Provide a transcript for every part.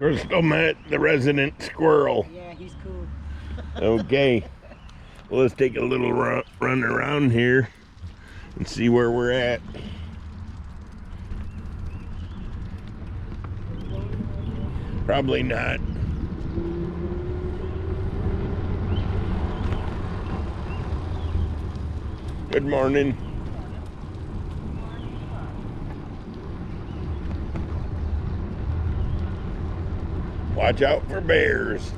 We're still met the resident squirrel. Yeah, he's cool. Okay. Well, let's take a little run around here and see where we're at. Probably not. Good morning. Watch out for bears.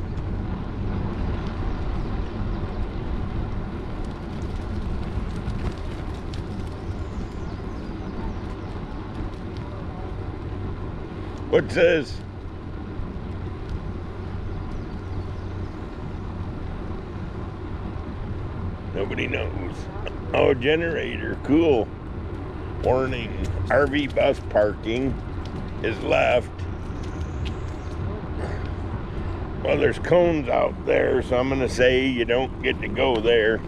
What's this? Nobody knows. Oh, generator. Cool. Warning. RV bus parking is left. Well, there's cones out there, so I'm going to say you don't get to go there.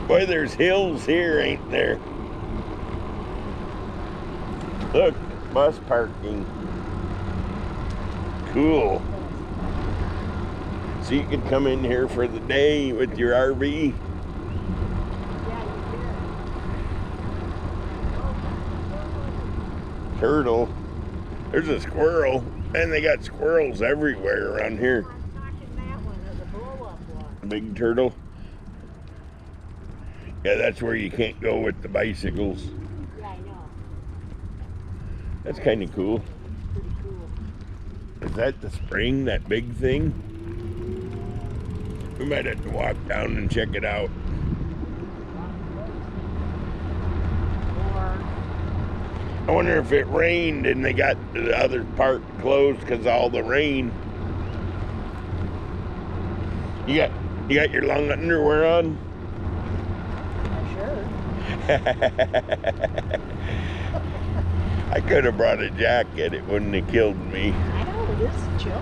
Boy, there's hills here, ain't there? Look, bus parking. Cool. So you could come in here for the day with your RV. Turtle. There's a squirrel, and they got squirrels everywhere around here. Big turtle. Yeah, that's where you can't go with the bicycles. Yeah, I know. That's kind of cool. Pretty cool. Is that the spring, that big thing? We might have to walk down and check it out. I wonder if it rained and they got the other part closed because of all the rain. You got your long underwear on? Sure. I could have brought a jacket. It wouldn't have killed me. I know, it is chilly.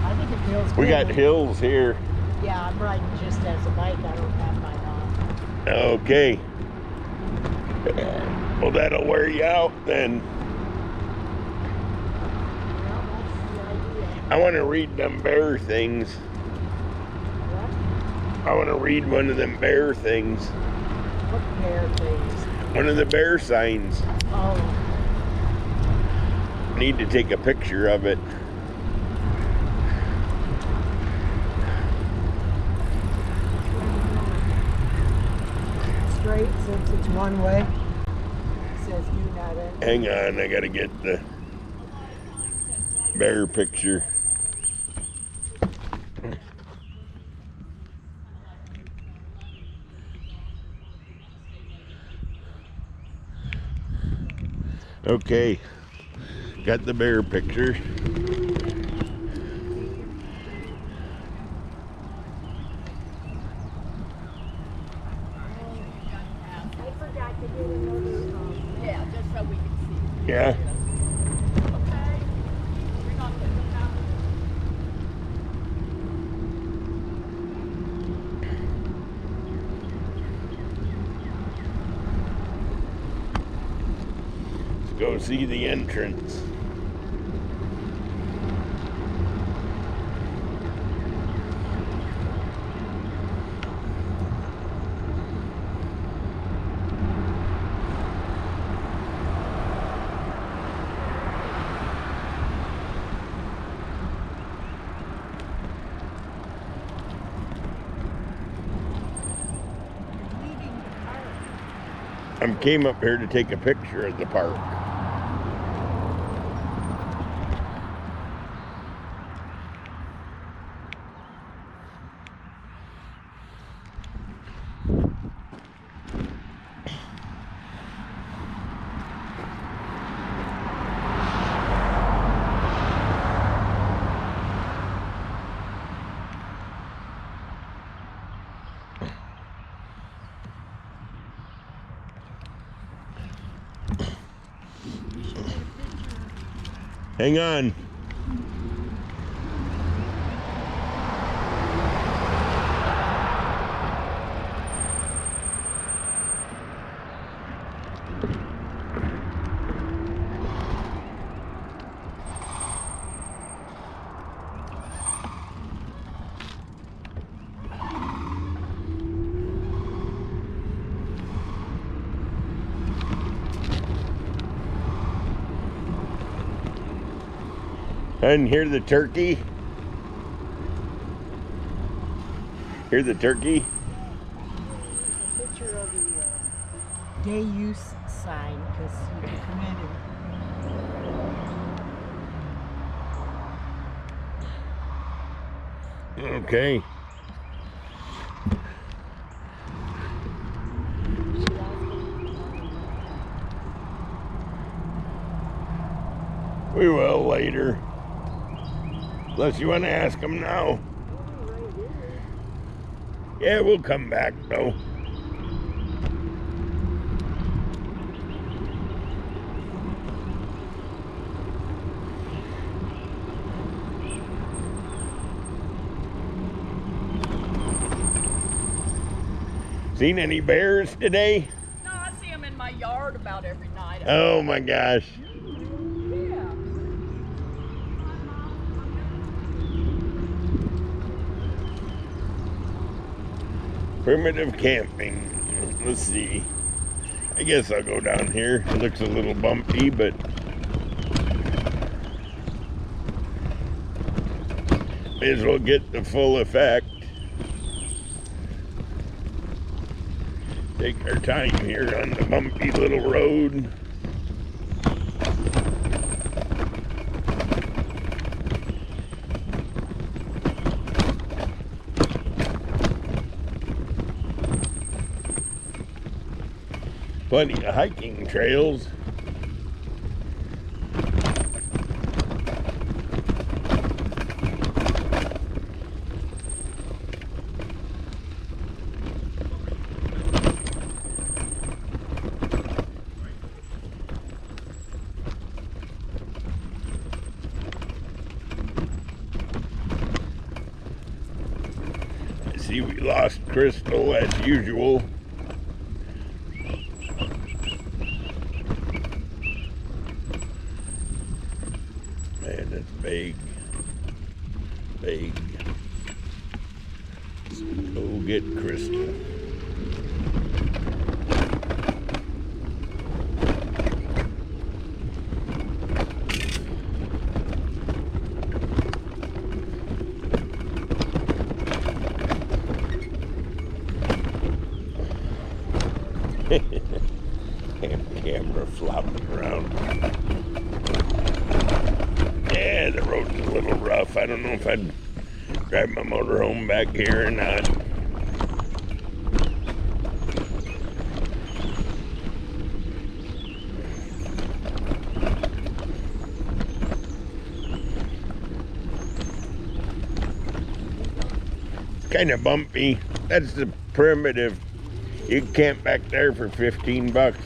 I think it feels good. We got hills here. Yeah, I'm riding just as a bike. I don't have mine on. Okay. Well, that'll wear you out then. Well, that's the idea. I want to read them bear things. What? I want to read one of them bear things. What bear things? One of the bear signs. Oh. Need to take a picture of it. Straight since it's one way. It says do not enter. Hang on, I gotta get the bear picture. Okay, got the bear picture. Yeah, just so we can see. Yeah. Okay. We're not putting them out. Let's go see the entrance. I came up here to take a picture of the park. Hang on. And hear the turkey. Hear the turkey. A picture of the day use sign because you can come in and Okay. We will later. Unless you want to ask them now. Yeah, we'll come back though. Seen any bears today? No, I see them in my yard about every night. Oh my gosh. Yeah. Primitive camping. Let's see. I guess I'll go down here. It looks a little bumpy, but may as well get the full effect. Take our time here on the bumpy little road. Plenty of hiking trails. I see we lost Crystal as usual. Man, it's big. Big. Let's go get Crystal. Camera flopping around. Yeah, the road's a little rough. I don't know if I'd drive my motorhome back here or not. It's kind of bumpy. That's the primitive. You can camp back there for 15 bucks.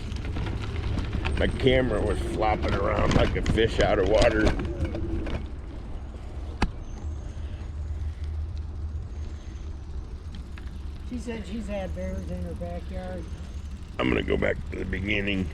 My camera was flopping around like a fish out of water. she said she's had bears in her backyard. I'm gonna go back to the beginning.